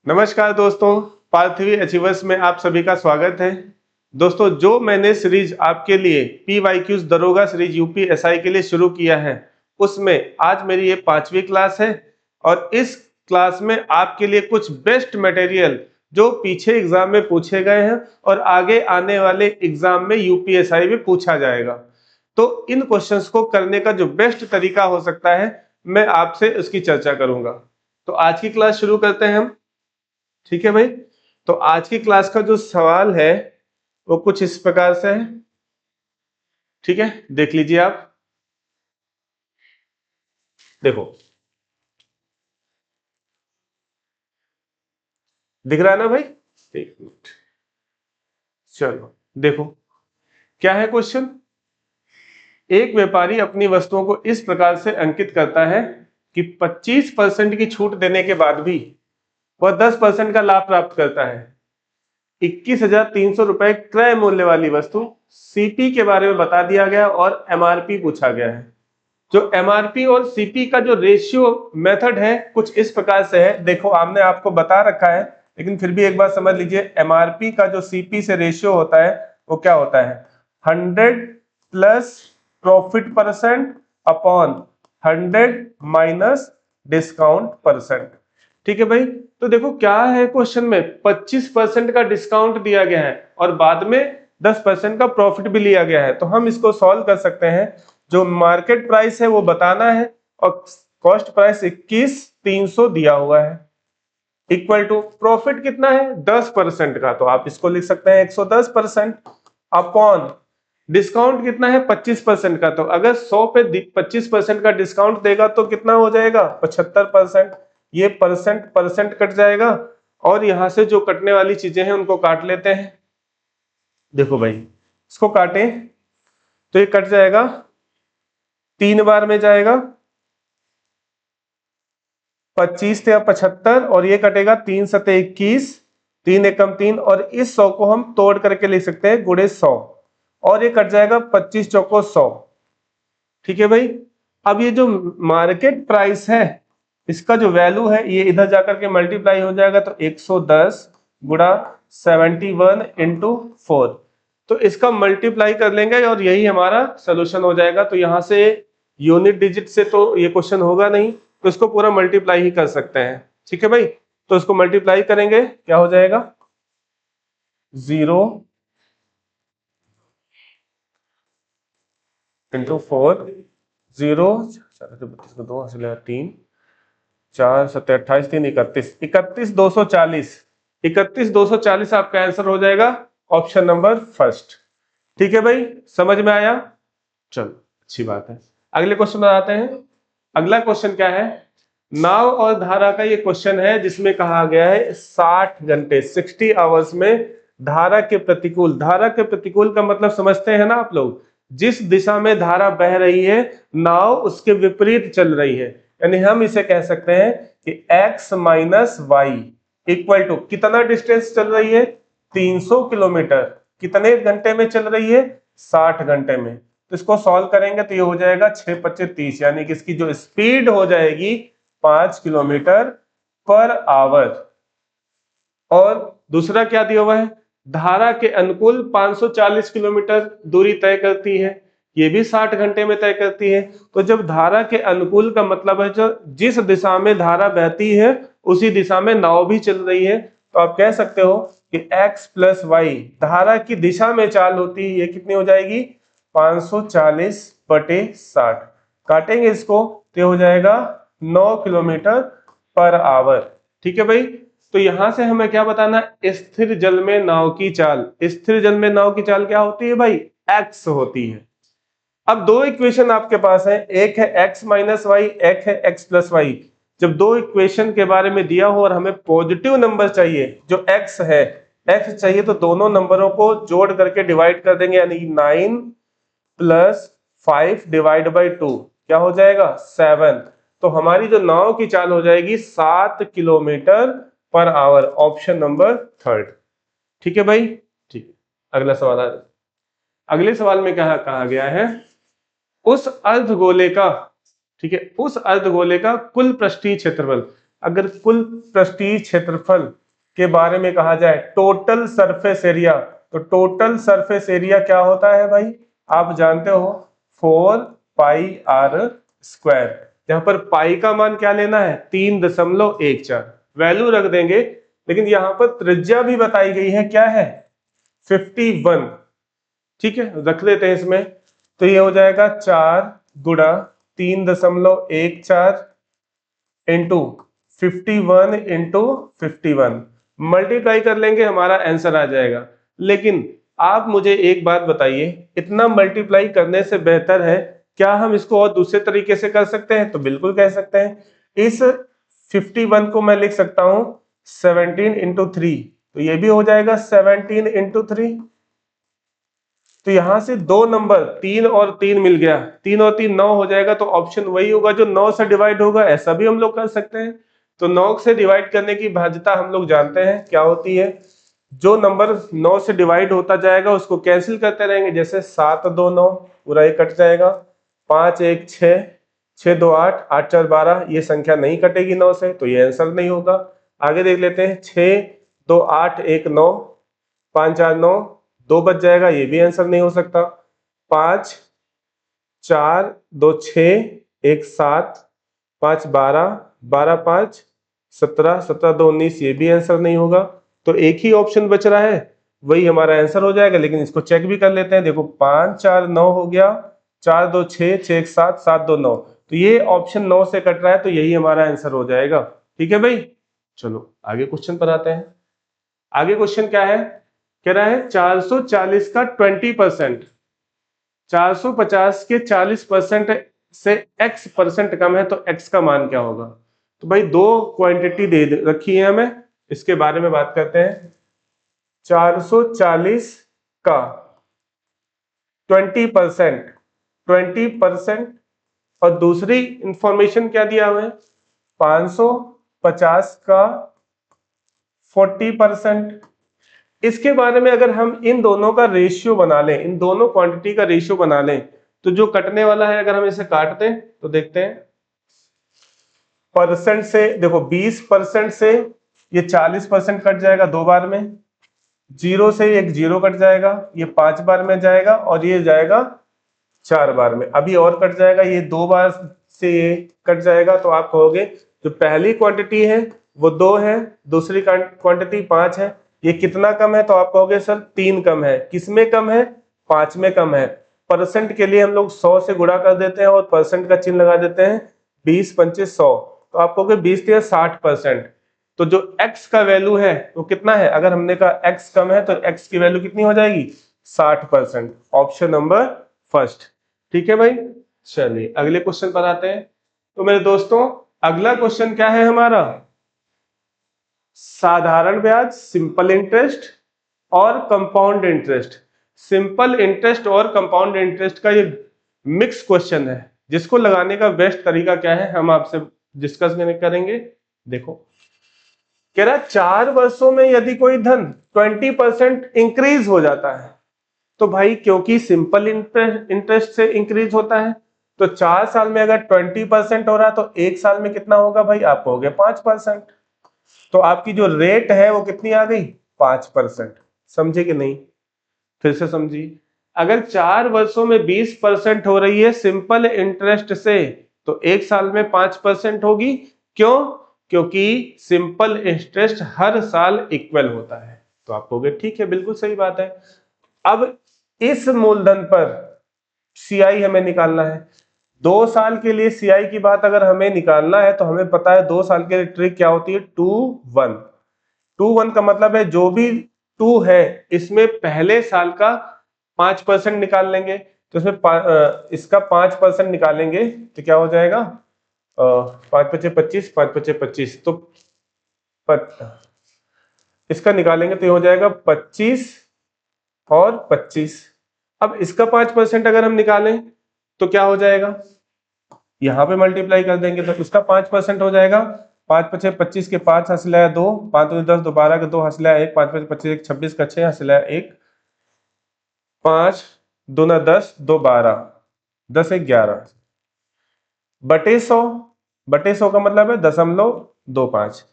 नमस्कार दोस्तों, पार्थवी अचीवर्स में आप सभी का स्वागत है। दोस्तों, जो मैंने सीरीज आपके लिए PYQs दरोगा सीरीज UPSI के लिए शुरू किया है, उसमें आज मेरी ये 5वीं क्लास है और इस क्लास में आपके लिए कुछ बेस्ट मटेरियल जो पीछे एग्जाम में पूछे गए हैं और आगे आने वाले एग्जाम में UPSI में पूछा जाएगा। तो इन क्वेश्चंस को करने का जो बेस्ट तरीका हो सकता है, मैं आपसे उसकी चर्चा करूंगा। तो आज की क्लास शुरू करते हैं हम। ठीक है भाई। तो आज की क्लास का जो सवाल है वो कुछ इस प्रकार से है। ठीक है, देख लीजिए आप। देखो, दिख रहा है ना भाई? एक मिनट, चलो देखो क्या है क्वेश्चन। एक व्यापारी अपनी वस्तुओं को इस प्रकार से अंकित करता है कि 25% की छूट देने के बाद भी वह 10% का लाभ प्राप्त करता है। 21,300 रुपए क्रय मूल्य वाली वस्तु CP के बारे में बता दिया गया और MRP पूछा गया है। जो MRP और CP का जो रेशियो मेथड है कुछ इस प्रकार से है। देखो, हमने आपको बता रखा है लेकिन फिर भी एक बार समझ लीजिए। MRP का जो CP से रेशियो होता है वो क्या होता है? 100 plus profit percent upon 100 minus discount percent. ठीक है भाई। तो देखो क्या है, क्वेश्चन में 25% का डिस्काउंट दिया गया है और बाद में 10% का प्रॉफिट भी लिया गया है। तो हम इसको सॉल्व कर सकते हैं। जो मार्केट प्राइस है वो बताना है और कॉस्ट प्राइस 21,300 दिया हुआ है, इक्वल टू प्रॉफिट कितना है 10% का, तो आप इसको लिख सकते हैं 110%, अपॉन डिस्काउंट कितना है 25% का। तो अगर 100 पे 25% का डिस्काउंट देगा तो कितना हो जाएगा? 75%। ये परसेंट परसेंट कट जाएगा और यहां से जो कटने वाली चीजें हैं उनको काट लेते हैं। देखो भाई, इसको काटें तो ये कट जाएगा, 3 बार में जाएगा, 25 या 75 और ये कटेगा 3 सते 21, 3 एकम 3 और इस 100 को हम तोड़ करके लिख सकते हैं गुणे 100 और ये कट जाएगा 25 चौको 100। ठीक है भाई। अब ये जो मार्केट प्राइस है इसका जो वैल्यू है ये इधर जाकर के मल्टीप्लाई हो जाएगा, तो 110 गुणा 71 इंटू 4, तो इसका मल्टीप्लाई कर लेंगे और यही हमारा सोल्यूशन हो जाएगा। तो यहां से यूनिट डिजिट से तो ये क्वेश्चन होगा नहीं, तो इसको पूरा मल्टीप्लाई ही कर सकते हैं। ठीक है भाई। तो इसको मल्टीप्लाई करेंगे, क्या हो जाएगा? 0 इंटू 4, 0 32 को 2 हासिल 3, 4 7 28 3 31, 31,240, 31,240 आपका आंसर हो जाएगा, ऑप्शन नंबर फर्स्ट। ठीक है भाई, समझ में आया? चलो अच्छी बात है। अगले क्वेश्चन में आते हैं। अगला क्वेश्चन क्या है? नाव और धारा का ये क्वेश्चन है जिसमें कहा गया है 60 घंटे 60 आवर्स में धारा के प्रतिकूल। धारा के प्रतिकूल का मतलब समझते हैं ना आप लोग? जिस दिशा में धारा बह रही है नाव उसके विपरीत चल रही है, यानी हम इसे कह सकते हैं कि x minus y equal to कितना डिस्टेंस चल रही है? 300 किलोमीटर। कितने घंटे में चल रही है? 60 घंटे में। तो इसको सॉल्व करेंगे तो ये हो जाएगा 6 25 30, यानी कि इसकी जो स्पीड हो जाएगी 5 किलोमीटर पर आवर। और दूसरा क्या दिया हुआ है? धारा के अनुकूल 540 किलोमीटर दूरी तय करती है, ये भी 60 घंटे में तय करती है। तो जब धारा के अनुकूल का मतलब है जो जिस दिशा में धारा बहती है उसी दिशा में नाव भी चल रही है, तो आप कह सकते हो कि x प्लस वाई धारा की दिशा में चाल होती है, ये कितनी हो जाएगी? 540 बटे 60। काटेंगे इसको तो हो जाएगा 9 किलोमीटर पर आवर। ठीक है भाई। तो यहां से हमें क्या बताना? स्थिर जल में नाव की चाल। स्थिर जल में नाव की चाल क्या होती है भाई? x होती है। अब दो इक्वेशन आपके पास है, एक है x माइनस वाई, एक है x प्लस वाई। जब दो इक्वेशन के बारे में दिया हो और हमें पॉजिटिव नंबर चाहिए, जो x है, x चाहिए, तो दोनों नंबरों को जोड़ करके डिवाइड कर देंगे, यानी 9 प्लस 5 डिवाइड बाई 2 क्या हो जाएगा? 7। तो हमारी जो नाव की चाल हो जाएगी 7 kilometre per hour, option number third. ठीक है भाई। ठीक है, अगला सवाल है। अगले सवाल में क्या कहा गया है? उस अर्धगोले का, ठीक है, उस अर्धगोले का कुल पृष्ठीय क्षेत्रफल। अगर कुल पृष्ठीय क्षेत्रफल के बारे में कहा जाए, टोटल सरफेस एरिया, तो टोटल सरफेस एरिया क्या होता है भाई, आप जानते हो 4 पाई r स्क्वायर। यहाँ पर पाई का मान क्या लेना है, 3.14 वैल्यू रख देंगे, लेकिन यहाँ पर त्रिज्या भी बताई गई है, क्या है 51। ठीक है, रख देते हैं इसमें, तो ये हो जाएगा 4 गुणा 3.14 इंटू 51 इंटू 51, मल्टीप्लाई कर लेंगे, हमारा आंसर आ जाएगा। लेकिन आप मुझे एक बात बताइए, इतना मल्टीप्लाई करने से बेहतर है, क्या हम इसको और दूसरे तरीके से कर सकते हैं, तो बिल्कुल कह सकते हैं। इस 51 को मैं लिख सकता हूं 17 इंटू 3, तो ये भी हो जाएगा 17 इंटू 3। तो यहां से दो नंबर 3 और 3 मिल गया, 3 और 3 9 हो जाएगा, तो ऑप्शन वही होगा जो 9 से डिवाइड होगा। ऐसा भी हम लोग कर सकते हैं। तो 9 से डिवाइड करने की भाज्यता हम लोग जानते हैं क्या होती है, जो नंबर 9 से डिवाइड होता जाएगा उसको कैंसिल करते रहेंगे, जैसे 7 2 9, पूरा ये कट जाएगा, 5 1 6, 6 2 8, 8 4 12, ये संख्या नहीं कटेगी 9 से, तो ये आंसर नहीं होगा। आगे देख लेते हैं, 6 2 8 1 9, 5 4 9, 2 बच जाएगा, ये भी आंसर नहीं हो सकता। 5 4 2 6 1 7, 5 12, 12 5 17, 17 2 19, ये भी आंसर नहीं होगा। तो एक ही ऑप्शन बच रहा है, वही हमारा आंसर हो जाएगा। लेकिन इसको चेक भी कर लेते हैं, देखो 5 4 9 हो गया, 4 2 6, 6 1 7, 7 2 9, तो ये ऑप्शन 9 से कट रहा है, तो यही हमारा आंसर हो जाएगा। ठीक है भाई, चलो आगे क्वेश्चन पर आते हैं। आगे क्वेश्चन क्या है, कह रहा है 440 का 20%, 450 के 40% से x% कम है, तो x का मान क्या होगा। तो भाई दो क्वांटिटी दे रखी है हमें, इसके बारे में बात करते हैं। 440 का 20%, 20%, और दूसरी इंफॉर्मेशन क्या दिया हुआ है, 550 का 40%। इसके बारे में अगर हम इन दोनों का रेशियो बना लें, इन दोनों क्वांटिटी का रेशियो बना लें, तो जो कटने वाला है अगर हम इसे काट दें तो देखते हैं, परसेंट से देखो 20% से ये 40% कट जाएगा 2 बार में, 0 से एक 0 कट जाएगा, ये 5 बार में जाएगा, और ये जाएगा 4 बार में। अभी और कट जाएगा, ये 2 बार से ये कट जाएगा। तो आप कहोगे जो पहली क्वांटिटी है वो 2 है, दूसरी क्वांटिटी 5 है, ये कितना कम है, तो आप कहोगे सर 3 कम है। किसमें कम है, 5 में कम है। परसेंट के लिए हम लोग 100 से गुणा कर देते हैं और परसेंट का चिन्ह लगा देते हैं, 20 25 100, तो आप कहोगे 20 या 60%। तो जो x का वैल्यू है वो कितना है, अगर हमने कहा x कम है तो x की वैल्यू कितनी हो जाएगी, 60%। Option number first. ठीक है भाई, चलिए अगले क्वेश्चन पर आते हैं। तो मेरे दोस्तों अगला क्वेश्चन क्या है हमारा, साधारण ब्याज, सिंपल इंटरेस्ट और कंपाउंड इंटरेस्ट। सिंपल इंटरेस्ट और कंपाउंड इंटरेस्ट का ये मिक्स क्वेश्चन है, जिसको लगाने का बेस्ट तरीका क्या है हम आपसे डिस्कस करेंगे। देखो कह रहा 4 वर्षों में यदि कोई धन 20% इंक्रीज हो जाता है, तो भाई क्योंकि सिंपल इंटरेस्ट से इंक्रीज होता है, तो 4 साल में अगर 20% हो रहा है तो 1 साल में कितना होगा भाई, आप कहोगे 5%। तो आपकी जो रेट है वो कितनी आ गई, 5%। समझे कि नहीं, फिर से समझिए। अगर 4 वर्षों में 20% हो रही है सिंपल इंटरेस्ट से, तो 1 साल में 5% होगी। क्यों, क्योंकि सिंपल इंटरेस्ट हर साल इक्वल होता है। तो आप कहोगे ठीक है, बिल्कुल सही बात है। अब इस मूलधन पर सीआई हमें निकालना है। 2 साल के लिए सीआई की बात अगर हमें निकालना है तो हमें पता है 2 साल के लिए ट्रिक क्या होती है, 2 1। 2 1 का मतलब है जो भी 2 है इसमें पहले साल का 5% निकाल लेंगे, तो इसमें इसका 5% निकालेंगे तो क्या हो जाएगा, 5 5 25, 5 5 25, तो इसका निकालेंगे तो ये हो जाएगा 25 और 25। अब इसका 5% अगर हम निकालें तो क्या हो जाएगा, यहाँ पे मल्टीप्लाई कर देंगे तो इसका 5% हो जाएगा। 5 5 25 के 5 हंसलाया 2, 5 10 2 12 के 2 हंसलाया 1, 5 5 25 1 26 का 6 हंसलाया 1, 5 2 ना 10 2 12, 10 1 11, बटे 100, बटे 100 का मतलब है 0.9, 2 5।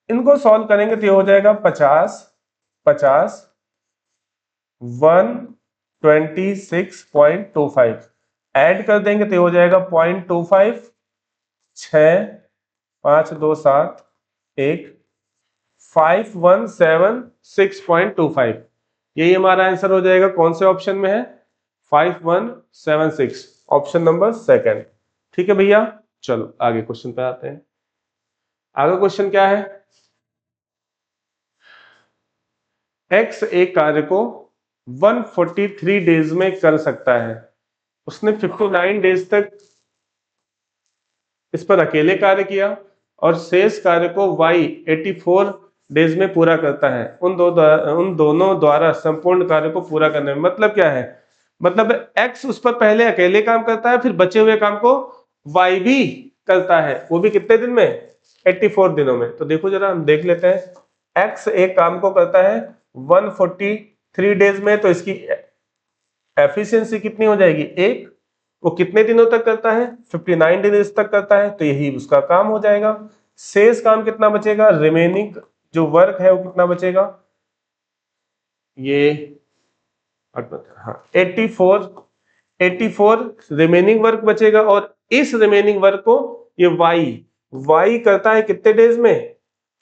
इनको सॉल्व करेंगे तो ये हो जाएगा 50 50 126.25। ऐड कर देंगे तो ये हो जाएगा 0.25 6 5 2 7 1 5176.25। यही हमारा आंसर हो जाएगा। कौन से ऑप्शन में है? 5176, ऑप्शन नंबर सेकंड। ठीक है भैया, चलो आगे क्वेश्चन पे आते हैं। आगे क्वेश्चन क्या है? एक्स एक कार्य को 143 डेज में कर सकता है। उसने 59 डेज तक इस पर अकेले कार्य किया और शेष कार्य को वाई 84 डेज में पूरा करता है। उन दोनों द्वारा संपूर्ण कार्य को पूरा करने में, मतलब क्या है? मतलब एक्स उस पर पहले अकेले काम करता है, फिर बचे हुए काम को वाई भी करता है, वो भी कितने दिन में? 84 दिनों में। तो देखो जरा, हम देख लेते हैं। एक्स एक काम को करता है 143 डेज में, तो इसकी एफिशिएंसी कितनी हो जाएगी? एक। वो कितने दिनों तक करता है? 59 डेज तक करता है, तो यही उसका काम हो जाएगा। शेष काम कितना बचेगा? रिमेनिंग जो वर्क है वो कितना बचेगा? ये हाँ 84 रिमेनिंग वर्क बचेगा। और इस रिमेनिंग वर्क को ये वाई करता है कितने डेज में?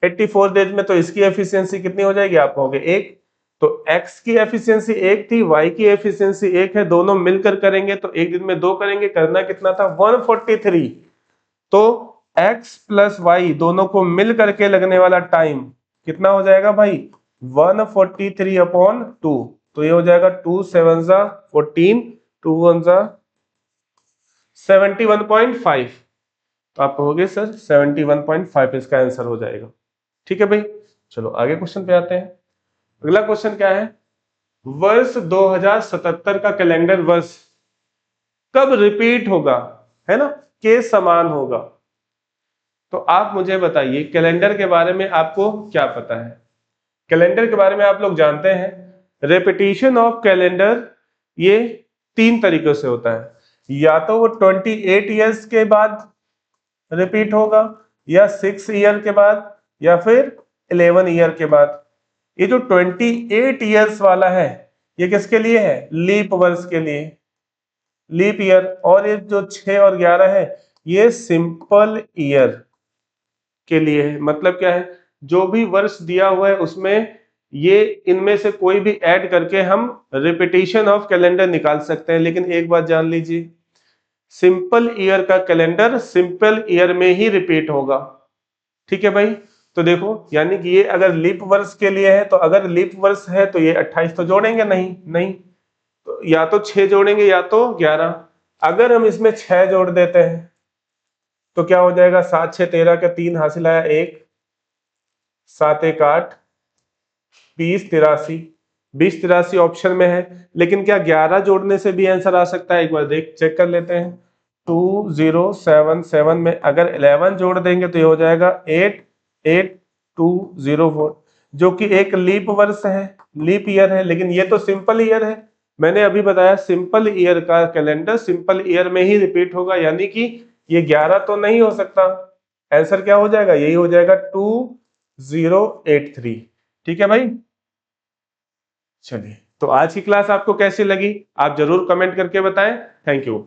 84 डेज में। तो इसकी एफिशिएंसी कितनी हो जाएगी? आप कहोगे एक। तो x की एफिशिएंसी एक थी, y की एफिशिएंसी एक है, दोनों मिलकर करेंगे तो एक दिन में दो करेंगे। करना कितना था? 143। तो x प्लस वाई दोनों को मिल करके लगने वाला टाइम कितना हो जाएगा भाई? 143/2। तो ये हो जाएगा 2 7 14, 2 1 71.5। तो आप कहोगे सर 71.5 इसका आंसर हो जाएगा। ठीक है भाई, चलो आगे क्वेश्चन पे आते हैं। अगला क्वेश्चन क्या है? वर्ष 2077 का कैलेंडर वर्ष कब रिपीट होगा? है ना, के समान होगा। तो आप मुझे बताइए कैलेंडर के बारे में आपको क्या पता है? कैलेंडर के बारे में आप लोग जानते हैं, रेपिटेशन ऑफ कैलेंडर ये 3 तरीकों से होता है। या तो वो 28 ईयर्स के बाद रिपीट होगा, या 6 ईयर के बाद, या फिर 11 ईयर के बाद। ये जो 28 ईयर्स वाला है ये किसके लिए है? लीप वर्ष के लिए, लीप ईयर। और ये जो 6 और 11 है ये सिंपल ईयर के लिए है। मतलब क्या है? जो भी वर्ष दिया हुआ है उसमें ये इनमें से कोई भी ऐड करके हम रिपीटेशन ऑफ कैलेंडर निकाल सकते हैं। लेकिन एक बात जान लीजिए, सिंपल ईयर का कैलेंडर सिंपल ईयर में ही रिपीट होगा। ठीक है भाई, तो देखो यानी कि ये अगर लीप वर्ष के लिए है, तो अगर लीप वर्ष है तो ये 28 तो जोड़ेंगे नहीं, तो या तो 6 जोड़ेंगे या तो 11। अगर हम इसमें 6 जोड़ देते हैं तो क्या हो जाएगा? 7 6 13 के 3 हासिल आया 1, 7 1 8, 20 83। 20 83 ऑप्शन में है, लेकिन क्या 11 जोड़ने से भी आंसर आ सकता है? एक बार देख चेक कर लेते हैं। 2077 में अगर 11 जोड़ देंगे तो ये हो जाएगा 88204, जो कि एक लीप वर्ष है, लीप ईयर है। लेकिन ये तो सिंपल ईयर है। मैंने अभी बताया सिंपल ईयर का कैलेंडर सिंपल ईयर में ही रिपीट होगा, यानी कि ये 11 तो नहीं हो सकता। आंसर क्या हो जाएगा? यही हो जाएगा 2083। ठीक है भाई, चलिए तो आज की क्लास आपको कैसी लगी आप जरूर कमेंट करके बताएं। Thank you.